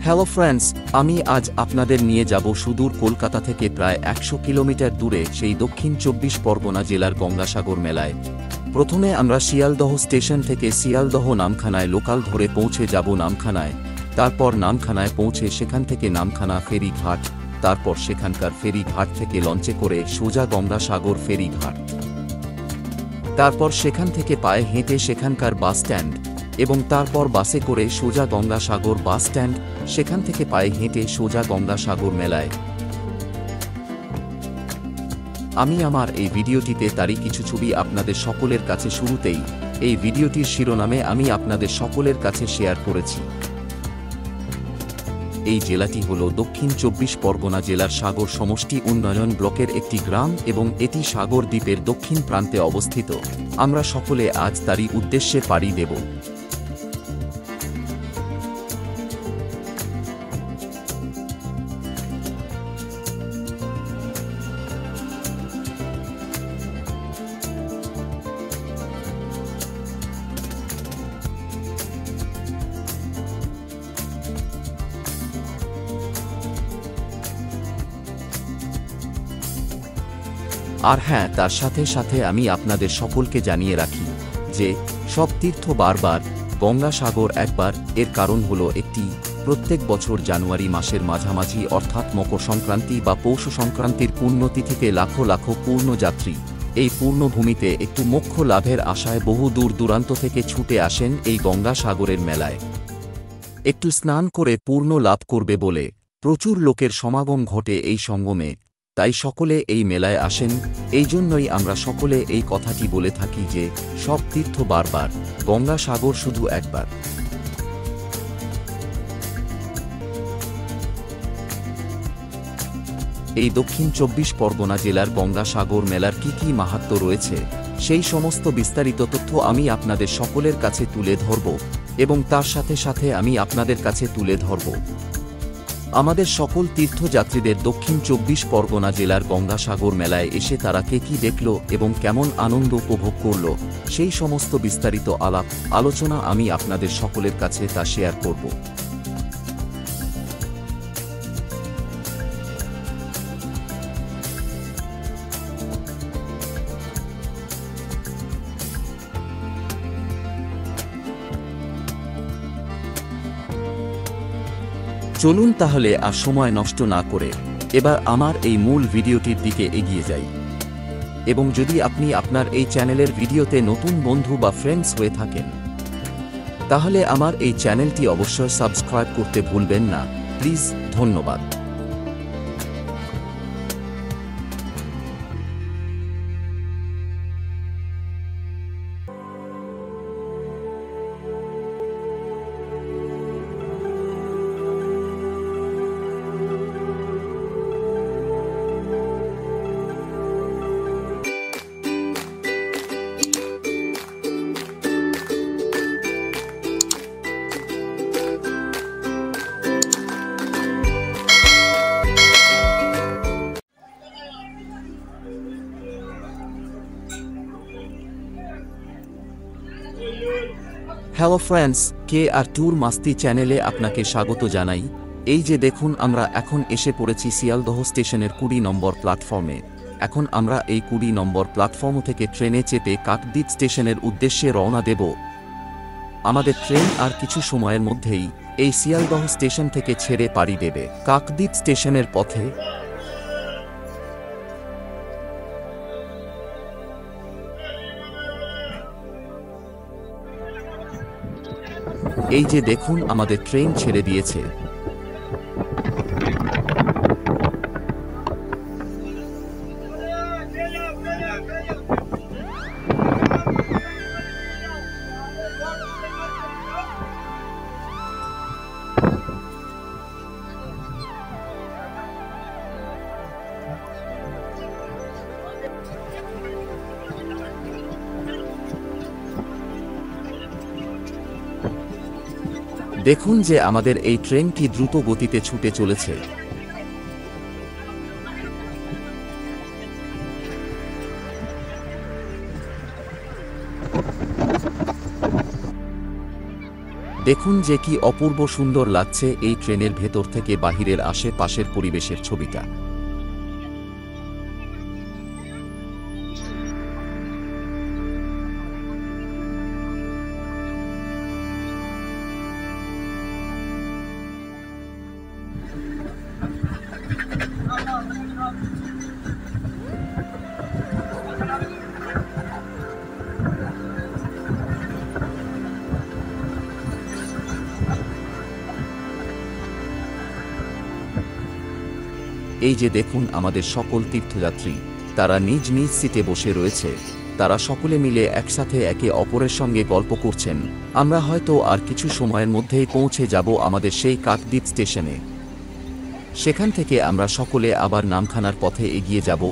Hello friends, আমি আজ আপনাদের নিয়ে যাব সুদূর কলকাতা থেকে প্রায় 100 কিলোমিটার দূরে সেই দক্ষিণ 24 পরগনা জেলার গঙ্গাসাগর মেলায়। প্রথমে আমরা শিয়ালদহ স্টেশন থেকে শিয়ালদহ নামখানায় লোকাল ধরে পৌঁছে যাব নামখানায়। তারপর নামখানায় পৌঁছে সেখান থেকে নামখানা ফেরি ঘাট, তারপর সেখানকার ফেরি ঘাট থেকে লঞ্চে করে সোজা গঙ্গাসাগর ফেরি ঘাট, তারপর সেখান থেকে পায়ে হেঁটে সেখানকার বাস স্ট্যান্ড এবং তারপর বাসে করে সোজা গঙ্গাসাগর বাস স্ট্যান্ড, সেখান থেকে পায়ে হেঁটে সোজা গঙ্গাসাগর মেলায়। আমি আমার এই ভিডিওটিতে তারই কিছু ছবি আপনাদের সকলের কাছে শুরুতেই এই ভিডিওটির শিরোনামে আমি আপনাদের সকলের কাছে শেয়ার করেছি। এই জেলাটি হল দক্ষিণ 24 পরগনা জেলার সাগর সমষ্টি উন্নয়ন ব্লকের একটি গ্রাম এবং এটি সাগর দ্বীপের দক্ষিণ প্রান্তে অবস্থিত। আমরা সকলে আজ তারই উদ্দেশ্যে পাড়ি দেব। আর হ্যাঁ, তার সাথে সাথে আমি আপনাদের সকলকে জানিয়ে রাখি যে সব তীর্থ বারবার, গঙ্গাসাগর একবার। এর কারণ হলো একটি, প্রত্যেক বছর জানুয়ারি মাসের মাঝামাঝি অর্থাৎ মকর সংক্রান্তি বা পৌষ সংক্রান্তির পুণ্যতিথিতে লাখো লাখো পূর্ণযাত্রী এই পূর্ণভূমিতে একটু মোক্ষ লাভের আশায় বহু দূর দূরান্ত থেকে ছুটে আসেন এই গঙ্গাসাগরের মেলায়। একটু স্নান করে পূর্ণ লাভ করবে বলে প্রচুর লোকের সমাগম ঘটে এই সঙ্গমে, তাই সকলে এই মেলায় আসেন। এই জন্যই আমরা সকলে এই কথাটি বলে থাকি যে সব তীর্থ বারবার, গঙ্গাসাগর শুধু একবার। এই দক্ষিণ 24 পরগনা জেলার গঙ্গাসাগর মেলার কি কি মাহাত্ম্য রয়েছে সেই সমস্ত বিস্তারিত তথ্য আমি আপনাদের সকলের কাছে তুলে ধরব এবং তার সাথে সাথে আমি আপনাদের কাছে তুলে ধরব আমাদের সকল তীর্থযাত্রীদের দক্ষিণ 24 পরগনা জেলার গঙ্গাসাগর মেলায় এসে তারা কে কি দেখল এবং কেমন আনন্দ উপভোগ করল সেই সমস্ত বিস্তারিত আলোচনা আমি আপনাদের সকলের কাছে তা শেয়ার করব। চলুন তাহলে আর সময় নষ্ট না করে এবার আমার এই মূল ভিডিওটির দিকে এগিয়ে যাই। এবং যদি আপনি আপনার এই চ্যানেলের ভিডিওতে নতুন বন্ধু বা ফ্রেন্ডস হয়ে থাকেন তাহলে আমার এই চ্যানেলটি অবশ্যই সাবস্ক্রাইব করতে ভুলবেন না, প্লিজ। ধন্যবাদ। হ্যালো ফ্রেন্ডস, কে আর ট্যুর মাস্তি চ্যানেলে আপনাকে স্বাগত জানাই। এই যে দেখুন, আমরা এখন এসে পড়েছি শিয়ালদহ স্টেশনের 20 নম্বর প্ল্যাটফর্মে। এখন আমরা এই 20 নম্বর প্ল্যাটফর্ম থেকে ট্রেনে চেপে কাকদ্বীপ স্টেশনের উদ্দেশ্যে রওনা দেব। আমাদের ট্রেন আর কিছু সময়ের মধ্যেই এই শিয়ালদহ স্টেশন থেকে ছেড়ে পাড়ি দেবে কাকদ্বীপ স্টেশনের পথে। এই যে দেখুন, আমাদের ট্রেন ছেড়ে দিয়েছে। দেখুন যে আমাদের এই ট্রেনটি দ্রুত গতিতে ছুটে চলেছে। দেখুন যে কি অপূর্ব সুন্দর লাগছে এই ট্রেনের ভেতর থেকে বাহিরের আশেপাশের পরিবেশের ছবিটা। এই যে দেখুন আমাদের সকল তীর্থযাত্রী, তারা নিজ নিজ সিটে বসে রয়েছে। তারা সকলে মিলে একসাথে একে অপরের সঙ্গে গল্প করছেন। আমরা হয়তো আর কিছু সময়ের মধ্যেই পৌঁছে যাব আমাদের সেই কাকদ্বীপ স্টেশনে। সেখান থেকে আমরা সকলে আবার নামখানার পথে এগিয়ে যাব।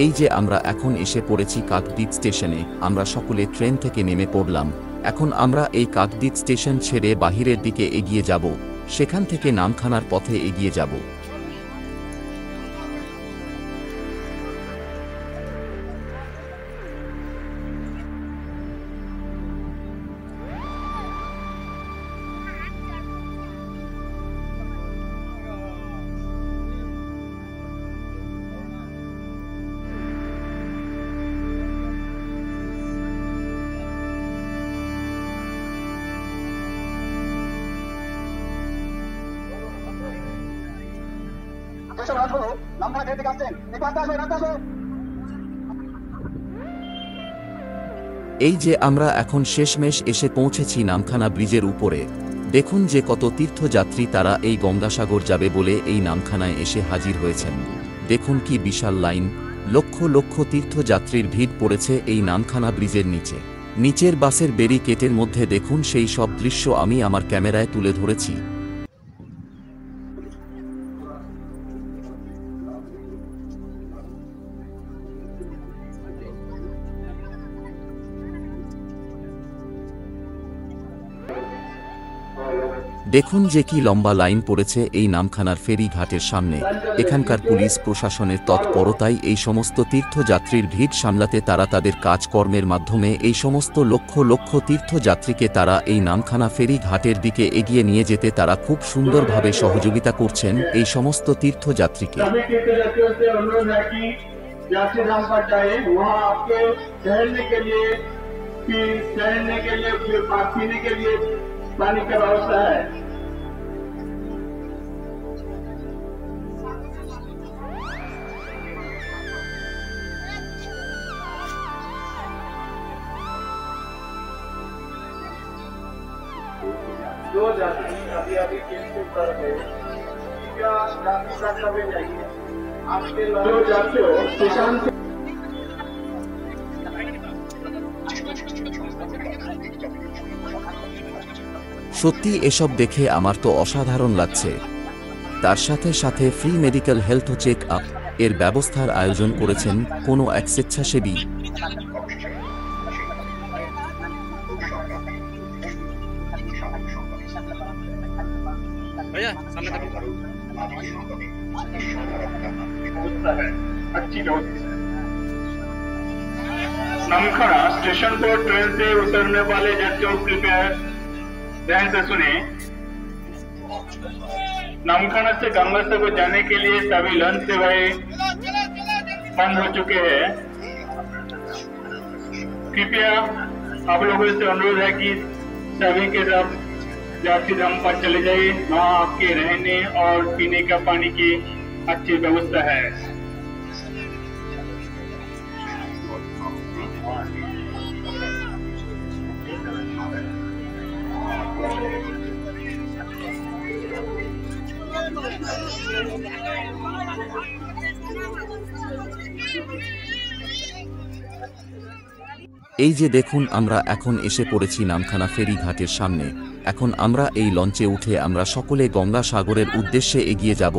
এই যে আমরা এখন এসে পড়েছি কাকদ্বীপ স্টেশনে। আমরা সকলে ট্রেন থেকে নেমে পড়লাম। এখন আমরা এই কাকদ্বীপ স্টেশন ছেড়ে বাহিরের দিকে এগিয়ে যাব। সেখান থেকে নামখানার পথে এগিয়ে যাব। এই যে আমরা এখন শেষমেশ এসে পৌঁছেছি নামখানা ব্রিজের উপরে। দেখুন যে কত তীর্থযাত্রী তারা এই গঙ্গাসাগর যাবে বলে এই নামখানায় এসে হাজির হয়েছেন। দেখুন কি বিশাল লাইন, লক্ষ লক্ষ তীর্থযাত্রীর ভিড় পড়েছে এই নামখানা ব্রিজের নিচে। নিচের বাসের ব্যারিকেডের মধ্যে দেখুন সেই সব দৃশ্য আমি আমার ক্যামেরায় তুলে ধরেছি। দেখুন যে কি লম্বা লাইন পড়েছে এই নামখানার ফেরি ঘাটের সামনে। এখানকার পুলিশ প্রশাসনের তৎপরতায় এই সমস্ত তীর্থযাত্রীর ভিড় সামলাতে তারা তাদের কাজকর্মের মাধ্যমে এই সমস্ত লক্ষ লক্ষ তীর্থযাত্রীকে তারা এই নামখানা ফেরি ঘাটের দিকে এগিয়ে নিয়ে যেতে তারা খুব সুন্দরভাবে সহযোগিতা করছেন এই সমস্ত তীর্থযাত্রীকে। पानी का व्यवस्था है। दो यात्री अभी अभी ट्रेन से उतर गए। क्या यात्री का कभी जाइए आपके दो यात्रियों स्टेशन से সত্যি এসব দেখে আমার তো অসাধারণ লাগছে। তার সাথে সাথে free medical health check up এর ব্যবস্থার আয়োজন করেছেন কোনো এক স্বেচ্ছাসেবী। नामखाना स्टेशन पर ट्रेन से उतरने वाले यात्रियों कृपया ध्यान से सुने। नामखाना से गंगासागर जाने के लिए सभी लंच सेवाएं बंद हो चुके हैं। कृपया आप लोगों से अनुरोध है कि सभी के साथ यात्री धाम पर चले जाइए। वहाँ आपके रहने और पीने का पानी की अच्छी व्यवस्था है। এই যে দেখুন, আমরা এখন এসে পড়েছি নামখানা ফেরি ঘাটের সামনে। এখন আমরা এই লঞ্চে উঠে আমরা সকলে গঙ্গা সাগরের উদ্দেশ্যে এগিয়ে যাব।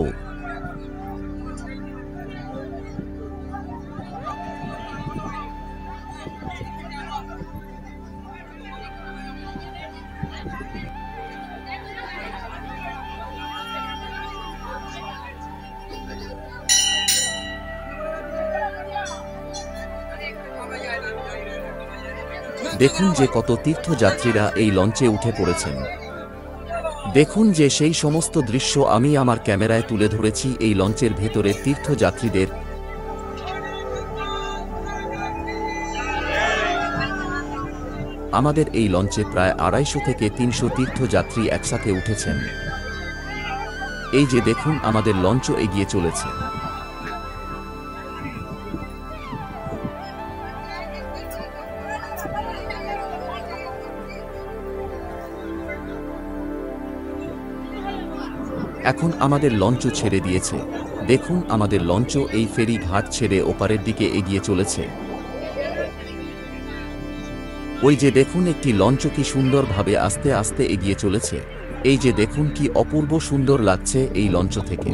দেখুন যে কত তীর্থযাত্রীরা এই লঞ্চে উঠে পড়েছেন। দেখুন যে সেই সমস্ত দৃশ্য আমি আমার ক্যামেরায় তুলে ধরেছি এই লঞ্চের ভেতরে তীর্থযাত্রীদের। আমাদের এই লঞ্চে প্রায় 250 থেকে 300 তীর্থযাত্রী একসাথে উঠেছেন। এই যে দেখুন আমাদের লঞ্চও এগিয়ে চলেছে। এখন আমাদের লঞ্চও ছেড়ে দিয়েছে। দেখুন আমাদের লঞ্চও এই ফেরি ঘাট ছেড়ে ওপারের দিকে এগিয়ে চলেছে। ওই যে দেখুন একটি লঞ্চ কি সুন্দরভাবে আস্তে আস্তে এগিয়ে চলেছে। এই যে দেখুন কি অপূর্ব সুন্দর লাগছে এই লঞ্চ থেকে।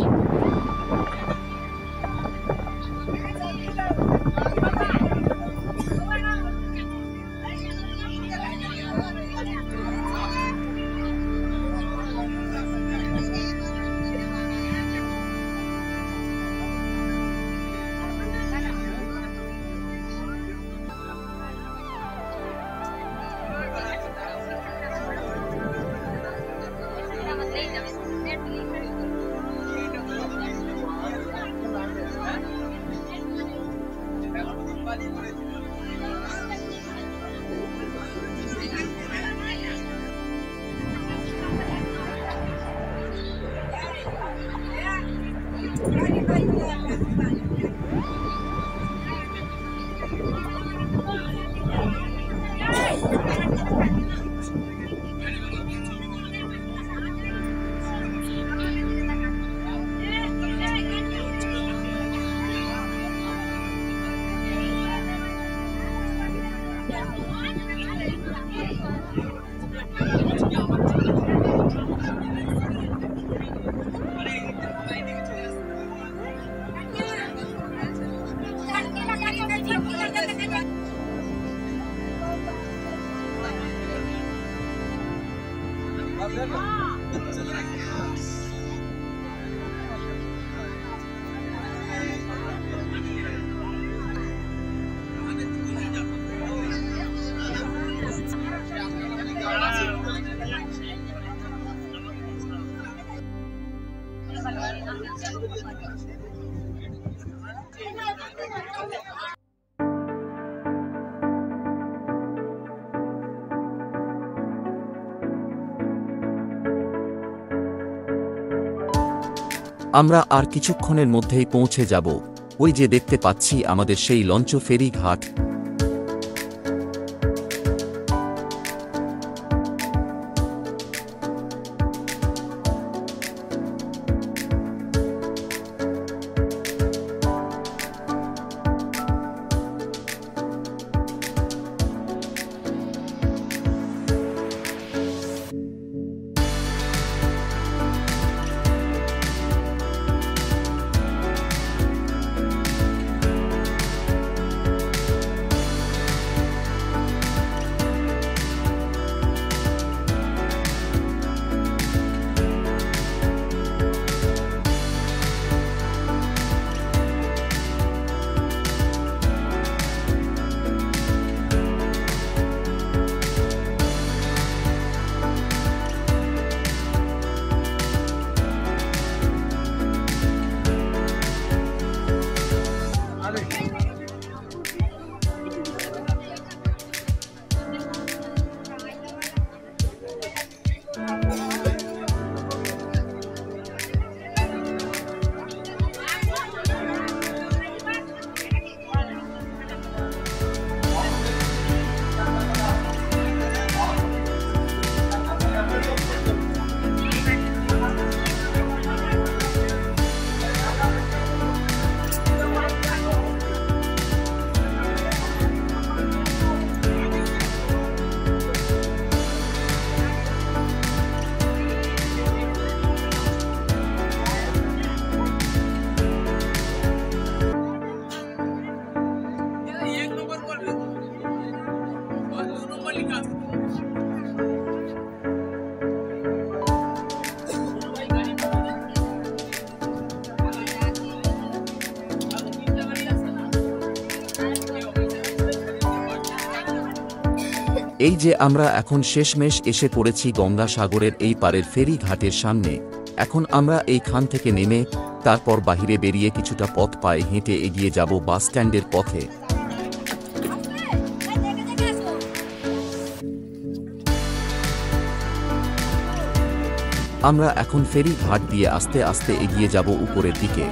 আমরা আর কিছুক্ষণের মধ্যেই পৌঁছে যাব। ওই যে দেখতে পাচ্ছি আমাদের সেই লঞ্চ ফেরি ঘাট। এই যে আমরা এখন শেষমেশ এসে পড়েছি গঙ্গা সাগরের এই পারের ফেরি ঘাটের সামনে। এখন আমরা এইখান থেকে নেমে তারপর বাহিরে বেরিয়ে কিছুটা পথ পায়ে হেঁটে এগিয়ে যাব বাস স্ট্যান্ডের পথে। আমরা এখন ফেরি ঘাট দিয়ে আস্তে আস্তে এগিয়ে যাব উপরের দিকে।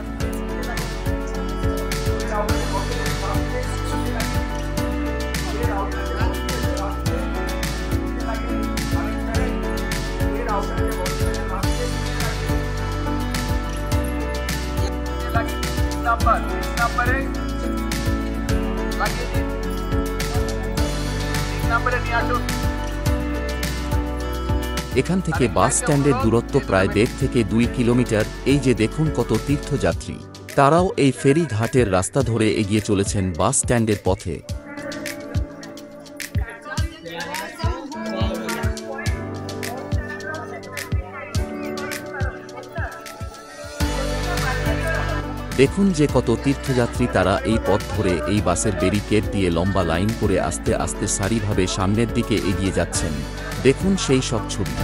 এখান থেকে বাস স্ট্যান্ডের দূরত্ব প্রায় 1.5 থেকে 2 কিলোমিটার। এই যে দেখুন কত তীর্থযাত্রী, তারাও এই ফেরি ঘাটের রাস্তা ধরে এগিয়ে চলেছেন বাস স্ট্যান্ডের পথে। দেখুন যে কত তীর্থযাত্রী, তারা এই পথ ধরে এই বাসের ব্যারিকেড দিয়ে লম্বা লাইন করে আস্তে আস্তে সারিভাবে সামনের দিকে এগিয়ে যাচ্ছেন। দেখুন সেই সব ছবি।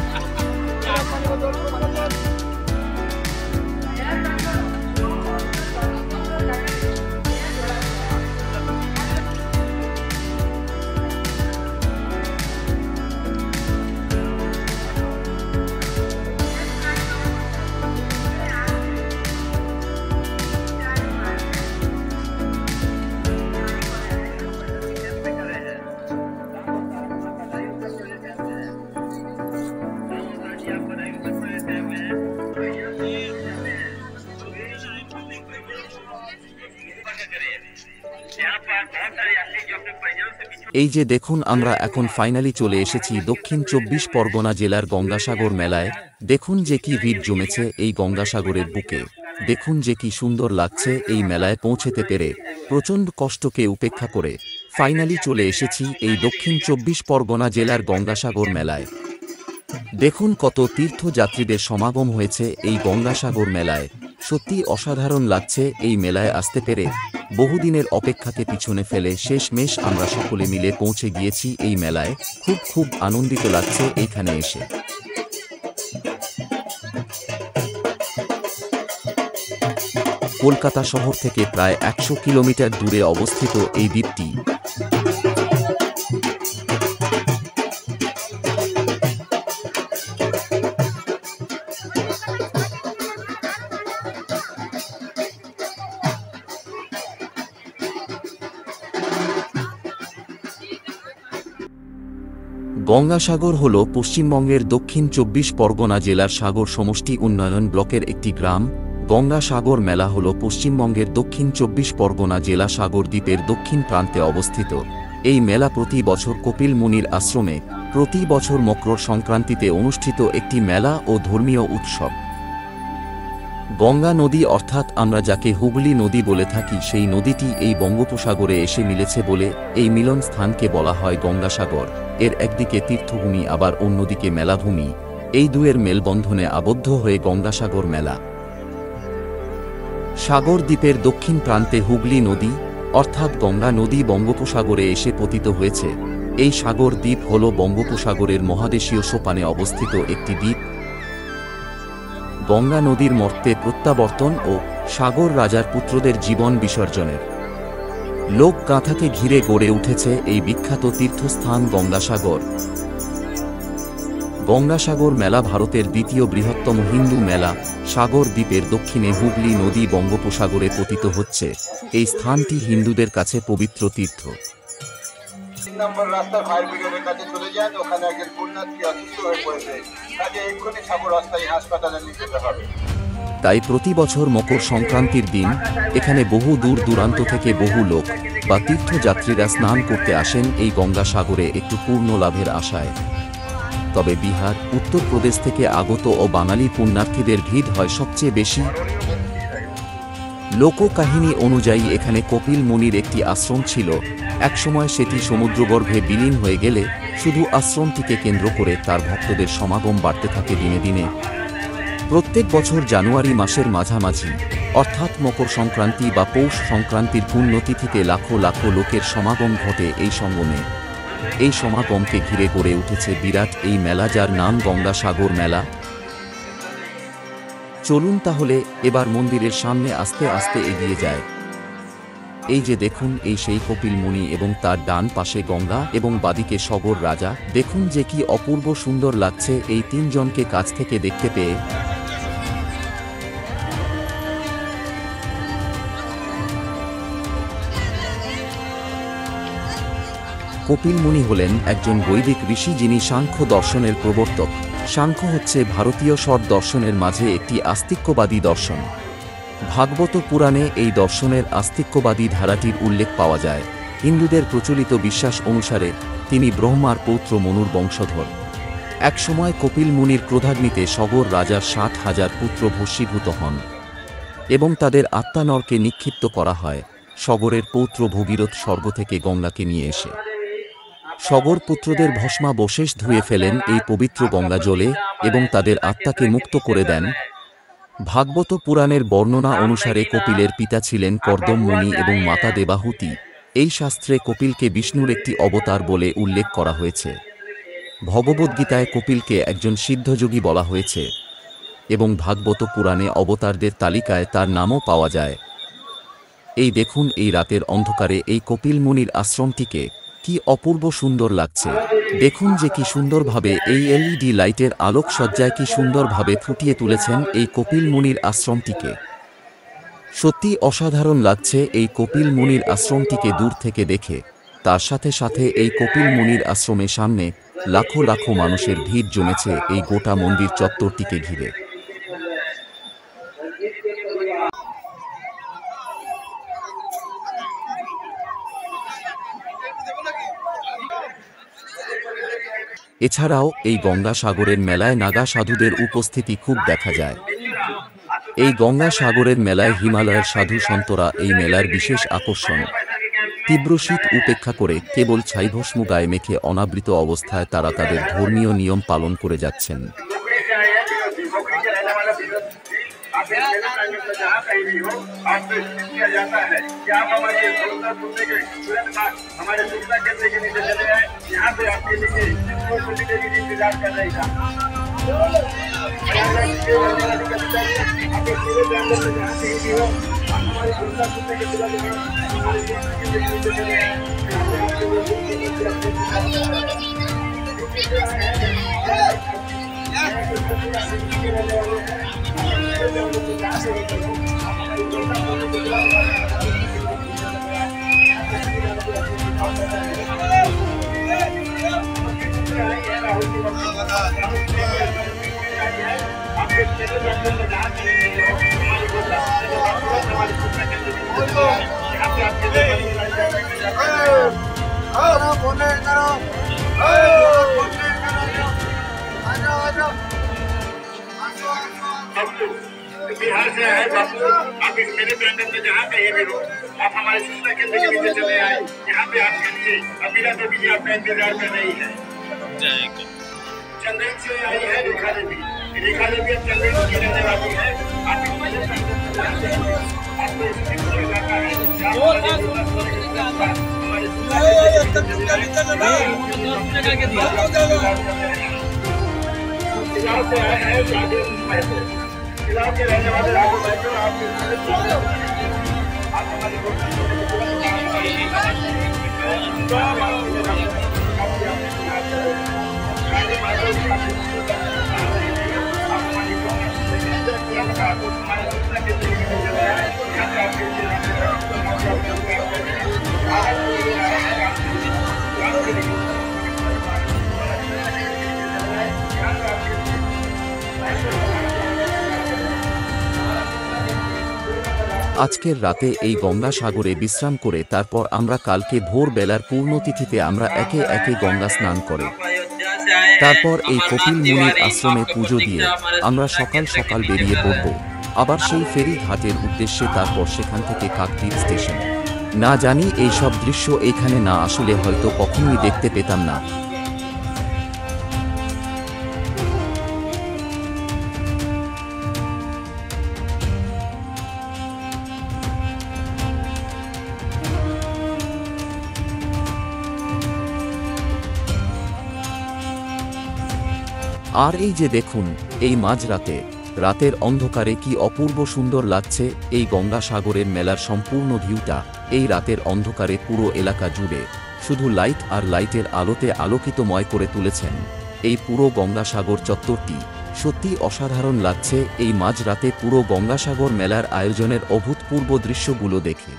এই যে দেখুন আমরা এখন ফাইনালি চলে এসেছি দক্ষিণ 24 পরগনা জেলার গঙ্গাসাগর মেলায়। দেখুন যে কি ভিড় জমেছে এই গঙ্গাসাগরের বুকে। দেখুন যে কি সুন্দর লাগছে এই মেলায় পৌঁছতে পেরে। প্রচণ্ড কষ্টকে উপেক্ষা করে ফাইনালি চলে এসেছি এই দক্ষিণ 24 পরগনা জেলার গঙ্গাসাগর মেলায়। দেখুন কত তীর্থযাত্রীদের সমাগম হয়েছে এই গঙ্গাসাগর মেলায়। সত্যি অসাধারণ লাগছে এই মেলায় আসতে পেরে। বহুদিনের অপেক্ষাকে পিছনে ফেলে শেষমেশ আমরা সকলে মিলে পৌঁছে গিয়েছি এই মেলায়। খুব আনন্দিত লাগছে এইখানে এসে। কলকাতা শহর থেকে প্রায় 100 কিলোমিটার দূরে অবস্থিত এই দ্বীপটি। গঙ্গাসাগর হল পশ্চিমবঙ্গের দক্ষিণ 24 পরগনা জেলার সাগর সমষ্টি উন্নয়ন ব্লকের একটি গ্রাম। গঙ্গাসাগর মেলা হল পশ্চিমবঙ্গের দক্ষিণ 24 পরগনা জেলা সাগর দ্বীপের দক্ষিণ প্রান্তে অবস্থিত। এই মেলা প্রতি বছর কপিল মুনির আশ্রমে প্রতি বছর মকর সংক্রান্তিতে অনুষ্ঠিত একটি মেলা ও ধর্মীয় উৎসব। গঙ্গা নদী অর্থাৎ আমরা যাকে হুগলি নদী বলে থাকি, সেই নদীটি এই বঙ্গোপসাগরে এসে মিলেছে বলে এই মিলন স্থানকে বলা হয় গঙ্গাসাগর। এর একদিকে তীর্থভূমি আবার অন্যদিকে মেলাভূমি। এই দুয়ের মেলবন্ধনে আবদ্ধ হয়ে গঙ্গাসাগর মেলা। সাগর দ্বীপের দক্ষিণ প্রান্তে হুগলি নদী অর্থাৎ গঙ্গা নদী বঙ্গোপসাগরে এসে পতিত হয়েছে। এই সাগর দ্বীপ হল বঙ্গোপসাগরের মহাদেশীয় সোপানে অবস্থিত একটি দ্বীপ। গঙ্গা নদীর মর্তে প্রত্যাবর্তন ও সাগর রাজার পুত্রদের জীবন বিসর্জনের লোকগাথাকে ঘিরে গড়ে উঠেছে এই বিখ্যাত তীর্থস্থান গঙ্গাসাগর। গঙ্গাসাগর মেলা ভারতের দ্বিতীয় বৃহত্তম হিন্দু মেলা। সাগর দ্বীপের দক্ষিণে হুগলি নদী বঙ্গোপসাগরে পতিত হচ্ছে। এই স্থানটি হিন্দুদের কাছে পবিত্র তীর্থ। নম্বর রাস্তা ফায়ার ব্রিগেডের কাছে চলে যান, ওখানে একজন পুণ্যার্থী অসুস্থ হয়ে পড়েছে, তাকে এক্ষুনি সাগর অস্থায়ী হাসপাতালে নিয়ে যেতে হবে। তাই প্রতি বছর মকর সংক্রান্তির দিন এখানে বহু দূর দূরান্ত থেকে বহু লোক বা তীর্থযাত্রীরা স্নান করতে আসেন এই গঙ্গাসাগরে একটু পূর্ণ লাভের আশায়। তবে বিহার, উত্তরপ্রদেশ থেকে আগত ও বাঙালি পুণ্যার্থীদের ভিড় হয় সবচেয়ে বেশি। লোককাহিনী অনুযায়ী এখানে কপিল মুনির একটি আশ্রম ছিল। একসময় সেটি সমুদ্রগর্ভে বিলীন হয়ে গেলে শুধু আশ্রমটিকে কেন্দ্র করে তার ভক্তদের সমাগম বাড়তে থাকে দিনে দিনে। প্রত্যেক বছর জানুয়ারি মাসের মাঝামাঝি অর্থাৎ মকর সংক্রান্তি বা পৌষ সংক্রান্তির পুণ্যতিথিতে লাখো লাখো লোকের সমাগম ঘটে এই সঙ্গমে। এই সমাগমকে ঘিরে গড়ে উঠেছে বিরাট এই মেলা, যার নাম গঙ্গাসাগর মেলা। চলুন তাহলে এবার মন্দিরের সামনে আস্তে আস্তে এগিয়ে যায়। এই যে দেখুন, এই সেই কপিল মুনি এবং তার ডান পাশে গঙ্গা এবং বাদিকে সগর রাজা। দেখুন যে কি অপূর্ব সুন্দর লাগছে এই তিনজনকে কাছ থেকে দেখতে পেয়ে। কপিল মুনি হলেন একজন বৈদিক ঋষি, যিনি সাংখ্য দর্শনের প্রবর্তক। সাংখ্য হচ্ছে ভারতীয় ষট দর্শনের মাঝে একটি আস্তিক্যবাদী দর্শন। ভাগবত পুরাণে এই দর্শনের আস্তিক্যবাদী ধারাটির উল্লেখ পাওয়া যায়। হিন্দুদের প্রচলিত বিশ্বাস অনুসারে তিনি ব্রহ্মার পৌত্র মনুর বংশধর। একসময় কপিল মুনির ক্রোধাগ্নিতে সগর রাজার 60,000 পুত্র ভস্মীভূত হন এবং তাদের আত্মা নরকে নিক্ষিপ্ত করা হয়। সগরের পৌত্র ভগীরথ স্বর্গ থেকে গঙ্গাকে নিয়ে এসে সগর পুত্রদের ভস্মাবশেষ ধুয়ে ফেলেন এই পবিত্র গঙ্গা জলে এবং তাদের আত্মাকে মুক্ত করে দেন। ভাগবত পুরাণের বর্ণনা অনুসারে কপিলের পিতা ছিলেন কর্দম মুনি এবং মাতা দেবাহুতি। এই শাস্ত্রে কপিলকে বিষ্ণুর একটি অবতার বলে উল্লেখ করা হয়েছে। ভগবদ্গীতায় কপিলকে একজন সিদ্ধযোগী বলা হয়েছে এবং ভাগবত পুরাণে অবতারদের তালিকায় তার নামও পাওয়া যায়। এই দেখুন, এই রাতের অন্ধকারে এই কপিল মুনির আশ্রমটিকে কি অপূর্ব সুন্দর লাগছে। দেখুন যে কি সুন্দরভাবে এই এলইডি লাইটের আলোকসজ্জায় কি সুন্দরভাবে ফুটিয়ে তুলেছেন এই কপিল মুনির আশ্রমটিকে। সত্যি অসাধারণ লাগছে এই কপিল মুনির আশ্রমটিকে দূর থেকে দেখে। তার সাথে সাথে এই কপিল মুনির আশ্রমের সামনে লাখো লাখো মানুষের ভিড় জমেছে এই গোটা মন্দির চত্বরটিকে ঘিরে। এছাড়াও এই গঙ্গাসাগরের মেলায় নাগা সাধুদের উপস্থিতি খুব দেখা যায়। এই গঙ্গাসাগরের মেলায় হিমালয়ের সাধু সন্তরা এই মেলার বিশেষ আকর্ষণ। তীব্র শীত উপেক্ষা করে কেবল ছাইভস্ম গায়ে মেখে অনাবৃত অবস্থায় তারা তাদের ধর্মীয় নিয়ম পালন করে যাচ্ছেন। बिहार से आए बापू, आप इस मेरे प्रांगण में जहाँ कहीं भी हो, आप हमारे सूचना केंद्र के नीचे चले आए। यहाँ पे आप मिलिए, अमीरा देवी जी आपका इंतजार कर रही है। चंदेन से आई है रेखा देवी। रेखा देवी अब चंदेन की रहने वाली है। आप इस मेरे प्रांगण में जहाँ कहीं हो, आपको इस दिन को इलाका है हमारे सूचना से आए हैं राजेश महतो। जिला के रहने वाले राजू महतो, आप हमारी আজকের রাতে এই গঙ্গাসাগরে বিশ্রাম করে তারপর আমরা কালকে ভোরবেলার পূর্ণতিথিতে আমরা একে একে গঙ্গা স্নান করে তারপর এই কপিল মুনির আশ্রমে পুজো দিয়ে আমরা সকাল সকাল বেরিয়ে পড়ব আবার সেই ফেরি ঘাটের উদ্দেশ্যে, তারপর সেখান থেকে কাকদ্বীপ স্টেশন। না জানি এই সব দৃশ্য এখানে না আসলে হয়তো কখনোই দেখতে পেতাম না। আর এই যে দেখুন, এই মাঝরাতে রাতের অন্ধকারে কি অপূর্ব সুন্দর লাগছে এই গঙ্গাসাগরের মেলার সম্পূর্ণ ভিউটা। এই রাতের অন্ধকারে পুরো এলাকা জুড়ে শুধু লাইট আর লাইটের আলোতে আলোকিতময় করে তুলেছেন এই পুরো গঙ্গাসাগর চত্বরটি। সত্যি অসাধারণ লাগছে এই মাঝরাতে পুরো গঙ্গাসাগর মেলার আয়োজনের অভূতপূর্ব দৃশ্যগুলো দেখে।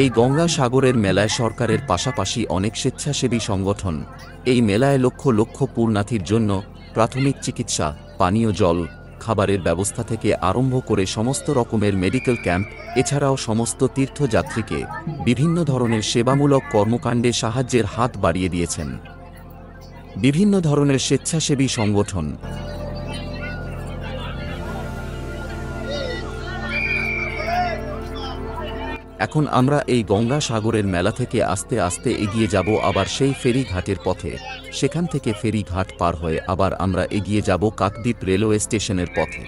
এই গঙ্গাসাগরের মেলায় সরকারের পাশাপাশি অনেক স্বেচ্ছাসেবী সংগঠন এই মেলায় লক্ষ লক্ষ পুণ্যার্থীর জন্য প্রাথমিক চিকিৎসা, পানীয় জল, খাবারের ব্যবস্থা থেকে আরম্ভ করে সমস্ত রকমের মেডিকেল ক্যাম্প, এছাড়াও সমস্ত তীর্থযাত্রীকে বিভিন্ন ধরনের সেবামূলক কর্মকাণ্ডে সাহায্যের হাত বাড়িয়ে দিয়েছেন বিভিন্ন ধরনের স্বেচ্ছাসেবী সংগঠন। এখন আমরা এই গঙ্গাসাগরের মেলা থেকে আস্তে আস্তে এগিয়ে যাব আবার সেই ফেরি ঘাটের পথে। সেখান থেকে ফেরি ঘাট পার হয়ে আবার আমরা এগিয়ে যাব কাকদ্বীপ রেলওয়ে স্টেশনের পথে।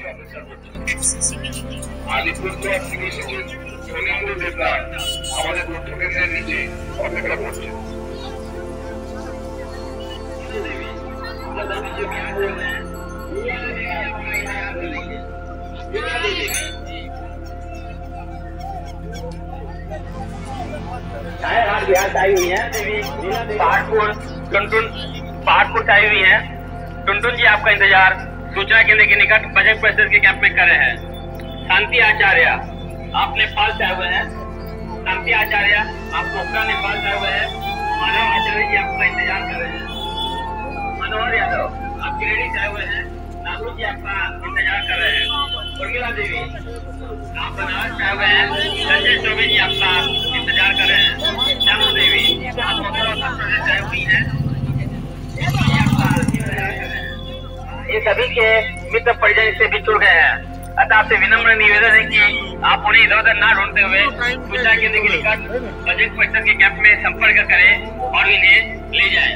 आई हुई है पहाड़पुर पहाड़पुर आई हुई है। टुनटुन जी आपका इंतजार सूचना केंद्र के निकट बजट परिषद के कैंप में कर रहे हैं। शांति आचार्य आप नेपाल से आए हुए हैं। शांति आचार्य आप पोखरा नेपाल से आए हुए हैं। मानव आचार्य जी आपका इंतजार कर रहे हैं। मनोहर यादव आप गिरिडीह से आए हुए हैं। नागू जी आपका इंतजार कर रहे हैं। उर्मिला देवी आप बनारस से आए हुए हैं। संजय चौबे जी आपका इंतजार कर रहे हैं। श्यामू देवी आप उत्तर प्रदेश से आई हुई हैं। इन सभी के मित्र परिजन से भी जुड़ गए हैं। अतः आपसे विनम्र निवेदन है कि आप उन्हें इधर उधर ना ढूंढते हुए सूचना केंद्र के निकट बजट परिषद के कैंप में संपर्क करें और इन्हें ले जाएं।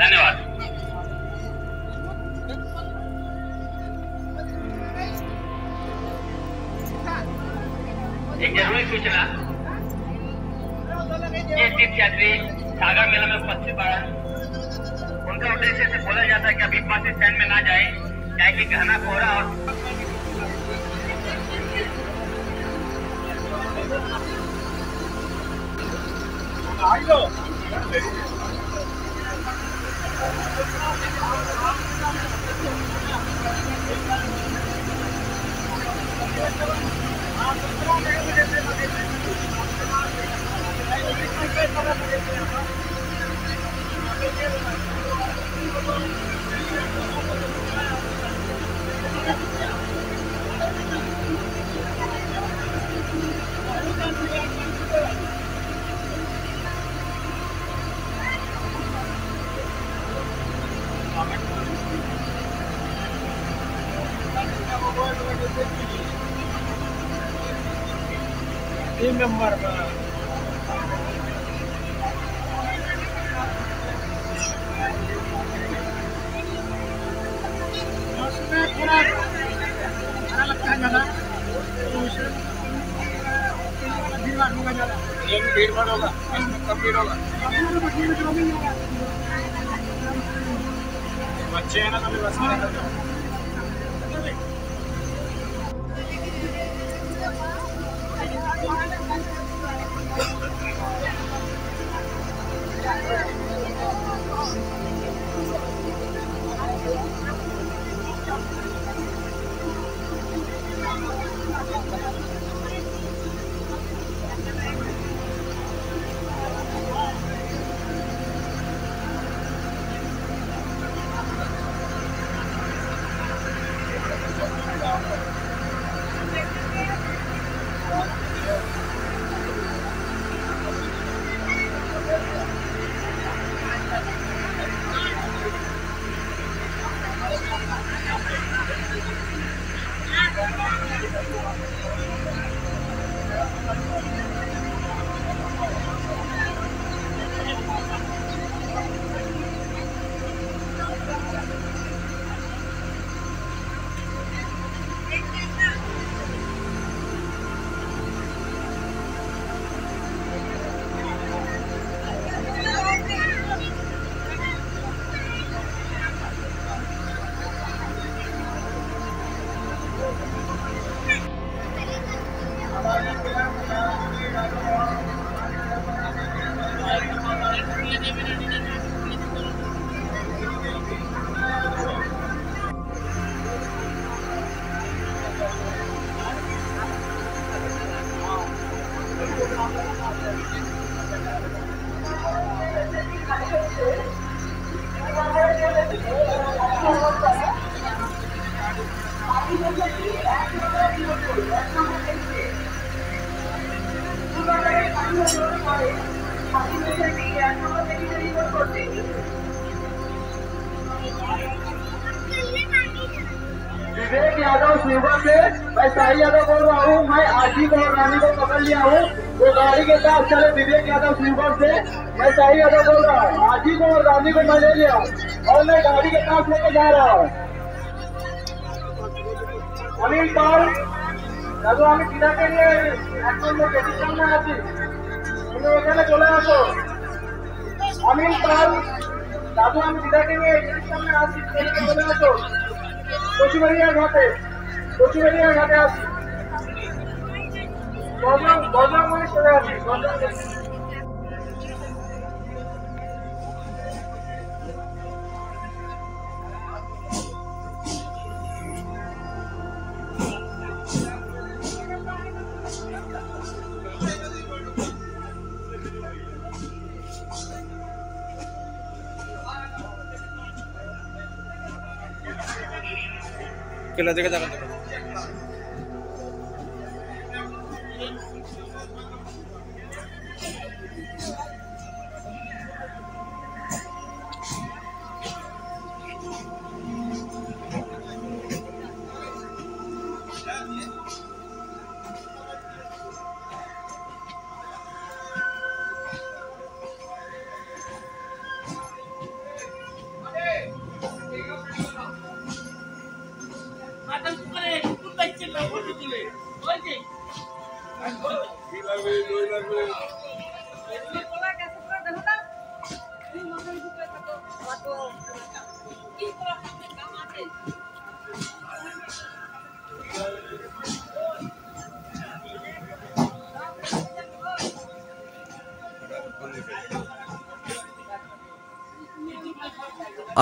धन्यवाद। एक जरूरी सूचना, ये तीर्थयात्री सागर मेला में उपस्थित है। उनका उद्देश्य से बोला जाता है कि अभी बस स्टैंड में ना जाए, क्या कि घना कोहरा और तीन नंबर में थोड़ा लगता है ज़्यादा, भीड़ भाड़ होगा, कम भीड़ होगा। बच्चे हैं ना तो बस में निकल जाओ। विवेक यादव शिवगंज से मैं साई यादव बोल रहा हूँ। मैं आजी को और रानी को पकड़ लिया हूँ। वो गाड़ी के साथ चले विवेक यादव शिवगंज से। मैं साई यादव बोल रहा हूँ। आजी को और रानी को मैं ले लिया और मैं गाड़ी के साथ लेके जा रहा हूँ। अनिल पाल दादू আমি কিনাকে নিয়ে এখন গেটের সামনে আছি। তুমি এখানে চলে আসো। অনিল পাল দাদু আমি কিনাকে নিয়ে গেটের সামনে আছি। তুমি চলে আসো। কচুবাড়িয়া ঘাটে আছি। বজরংবলী চলে আসি। কেলা জায়গা জায়গা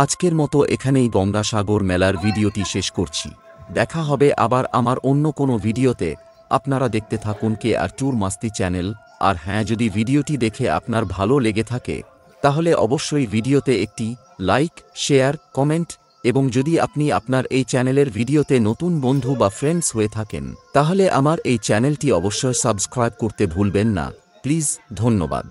আজকের মতো এখানেই গঙ্গাসাগর মেলার ভিডিওটি শেষ করছি। দেখা হবে আবার আমার অন্য কোনো ভিডিওতে। আপনারা দেখতে থাকুন KR ট্যুর মাস্তি চ্যানেল। আর হ্যাঁ, যদি ভিডিওটি দেখে আপনার ভালো লেগে থাকে তাহলে অবশ্যই ভিডিওতে একটি লাইক, শেয়ার, কমেন্ট এবং যদি আপনি আপনার এই চ্যানেলের ভিডিওতে নতুন বন্ধু বা ফ্রেন্ডস হয়ে থাকেন তাহলে আমার এই চ্যানেলটি অবশ্যই সাবস্ক্রাইব করতে ভুলবেন না। প্লিজ, ধন্যবাদ।